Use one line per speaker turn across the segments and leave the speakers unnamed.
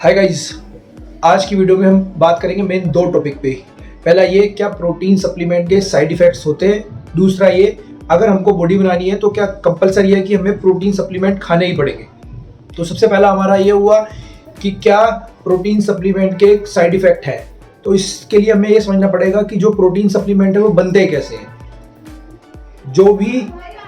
Hi guys, आज की video में हम बात करेंगे मेन दो टॉपिक पे। पहला ये, क्या प्रोटीन सप्लीमेंट के साइड इफेक्ट्स होते हैं। दूसरा ये, अगर हमको बॉडी बनानी है तो क्या कंपलसरी है कि हमें प्रोटीन सप्लीमेंट खाने ही पड़ेंगे। तो सबसे पहला हमारा ये हुआ कि क्या प्रोटीन सप्लीमेंट के साइड इफेक्ट है। तो इसके लिए हमें ये समझना पड़ेगा कि जो प्रोटीन सप्लीमेंट है वो बनते कैसे हैं। जो भी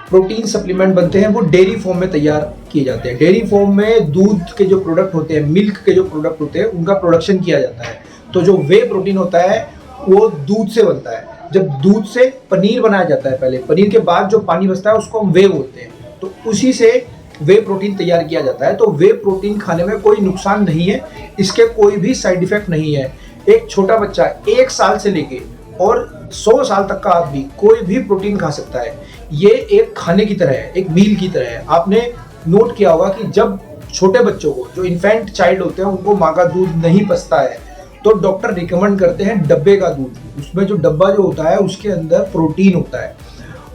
प्रोटीन सप्लीमेंट बनते हैं वो डेयरी फॉर्म में तैयार किए जाते हैं। डेयरी फॉर्म में दूध के जो प्रोडक्ट होते हैं, मिल्क के जो प्रोडक्ट होते हैं, उनका प्रोडक्शन किया जाता है। तो जो वे प्रोटीन होता है वो दूध से बनता है। जब दूध से पनीर बनाया जाता है, पहले पनीर के बाद जो पानी बचता है उसको हम वे बोलते हैं। तो उसी से वे प्रोटीन तैयार किया जाता है। तो वे प्रोटीन खाने में कोई नुकसान नहीं है, इसके कोई भी साइड इफेक्ट नहीं है। एक छोटा बच्चा 1 साल से लेके और 100 साल तक का आदमी कोई भी प्रोटीन खा सकता है। ये एक खाने की तरह है, एक मील की तरह है। आपने नोट किया होगा कि जब छोटे बच्चों को, जो इन्फेंट चाइल्ड होते हैं, उनको माँ का दूध नहीं पचता है तो डॉक्टर रिकमेंड करते हैं डब्बे का दूध। उसमें जो डब्बा जो होता है उसके अंदर प्रोटीन होता है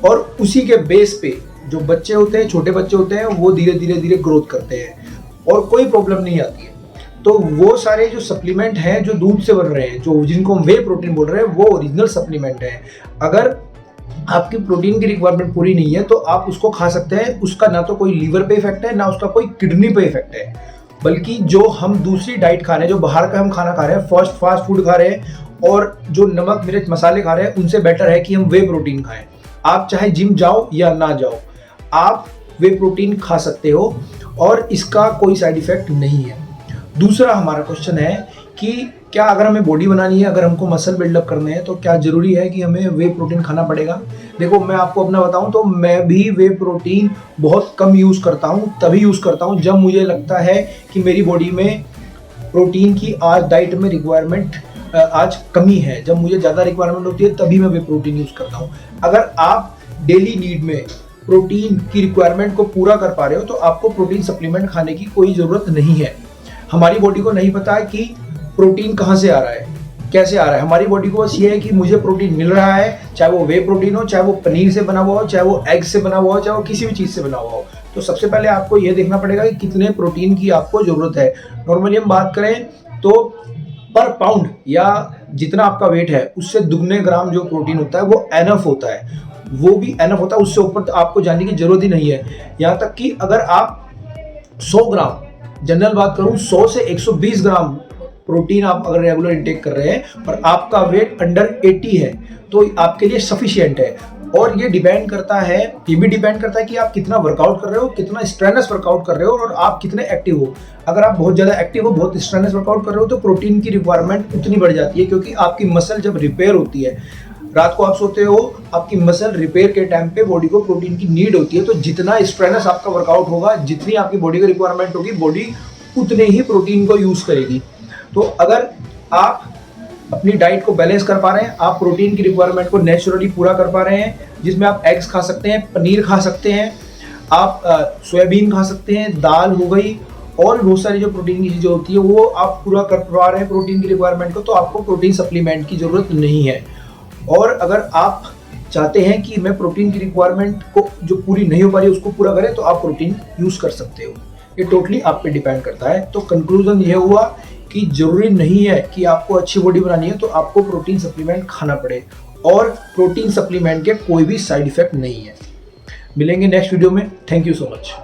और उसी के बेस पे जो बच्चे होते हैं, छोटे बच्चे होते हैं, वो धीरे धीरे ग्रोथ करते हैं और कोई प्रॉब्लम नहीं आती है। तो वो सारे जो सप्लीमेंट हैं जो दूध से बन रहे हैं, जो जिनको हम वे प्रोटीन बोल रहे हैं, वो ओरिजिनल सप्लीमेंट है। अगर आपकी प्रोटीन की रिक्वायरमेंट पूरी नहीं है तो आप उसको खा सकते हैं। उसका ना तो कोई लीवर पे इफेक्ट है, ना उसका कोई किडनी पे इफेक्ट है। बल्कि जो हम दूसरी डाइट खा रहे हैं, जो बाहर का हम खाना खा रहे हैं, फास्ट फूड खा रहे हैं और जो नमक मिर्च मसाले खा रहे हैं, उनसे बेटर है कि हम वे प्रोटीन खाएं। आप चाहे जिम जाओ या ना जाओ, आप वे प्रोटीन खा सकते हो और इसका कोई साइड इफेक्ट नहीं है। दूसरा हमारा क्वेश्चन है कि क्या अगर हमें बॉडी बनानी है, अगर हमको मसल बिल्डअप करने हैं, तो क्या जरूरी है कि हमें वे प्रोटीन खाना पड़ेगा। देखो, मैं आपको अपना बताऊं तो मैं भी वे प्रोटीन बहुत कम यूज़ करता हूं। तभी यूज़ करता हूं जब मुझे लगता है कि मेरी बॉडी में प्रोटीन की आज डाइट में रिक्वायरमेंट आज कमी है। जब मुझे ज़्यादा रिक्वायरमेंट होती है तभी मैं वे प्रोटीन यूज़ करता हूँ। अगर आप डेली नीड में प्रोटीन की रिक्वायरमेंट को पूरा कर पा रहे हो तो आपको प्रोटीन सप्लीमेंट खाने की कोई ज़रूरत नहीं है। हमारी बॉडी को नहीं पता है कि प्रोटीन कहाँ से आ रहा है, कैसे आ रहा है। हमारी बॉडी को बस ये है कि मुझे प्रोटीन मिल रहा है, चाहे वो वे प्रोटीन हो, चाहे वो पनीर से बना हुआ हो, चाहे वो एग से बना हुआ हो, चाहे वो किसी भी चीज़ से बना हुआ हो। तो सबसे पहले आपको ये देखना पड़ेगा कि कितने प्रोटीन की आपको ज़रूरत है। नॉर्मली हम बात करें तो पर पाउंड या जितना आपका वेट है उससे दुगने ग्राम जो प्रोटीन होता है वो एनफ होता है। वो भी एनफ होता है, उससे ऊपर तो आपको जाने की जरूरत ही नहीं है। यहाँ तक कि अगर आप 100 ग्राम, जनरल बात करूं, 100 से 120 ग्राम प्रोटीन आप अगर रेगुलर इंटेक कर रहे हैं और आपका वेट अंडर 80 है तो आपके लिए सफिशिएंट है। और ये डिपेंड करता है, ये भी डिपेंड करता है कि आप कितना वर्कआउट कर रहे हो, कितना स्ट्रेनस वर्कआउट कर रहे हो और आप कितने एक्टिव हो। अगर आप बहुत ज़्यादा एक्टिव हो, बहुत स्ट्रेनस वर्कआउट कर रहे हो तो प्रोटीन की रिक्वायरमेंट उतनी बढ़ जाती है, क्योंकि आपकी मसल जब रिपेयर होती है, रात को आप सोते हो, आपकी मसल रिपेयर के टाइम पे बॉडी को प्रोटीन की नीड होती है। तो जितना स्ट्रेनस आपका वर्कआउट होगा, जितनी आपकी बॉडी की रिक्वायरमेंट होगी, बॉडी उतने ही प्रोटीन को यूज़ करेगी। तो अगर आप अपनी डाइट को बैलेंस कर पा रहे हैं, आप प्रोटीन की रिक्वायरमेंट को नेचुरली पूरा कर पा रहे हैं, जिसमें आप एग्स खा सकते हैं, पनीर खा सकते हैं, आप सोयाबीन खा सकते हैं, दाल हो गई और बहुत सारी जो प्रोटीन की चीज़ें होती है वो आप पूरा कर पा रहे हैं प्रोटीन की रिक्वायरमेंट को, तो आपको प्रोटीन सप्लीमेंट की ज़रूरत नहीं है। और अगर आप चाहते हैं कि मैं प्रोटीन की रिक्वायरमेंट को जो पूरी नहीं हो पा रही उसको पूरा करें, तो आप प्रोटीन यूज़ कर सकते हो। ये टोटली आप पे डिपेंड करता है। तो कंक्लूजन ये हुआ कि जरूरी नहीं है कि आपको अच्छी बॉडी बनानी है तो आपको प्रोटीन सप्लीमेंट खाना पड़े, और प्रोटीन सप्लीमेंट के कोई भी साइड इफेक्ट नहीं है। मिलेंगे नेक्स्ट वीडियो में। Thank you so much.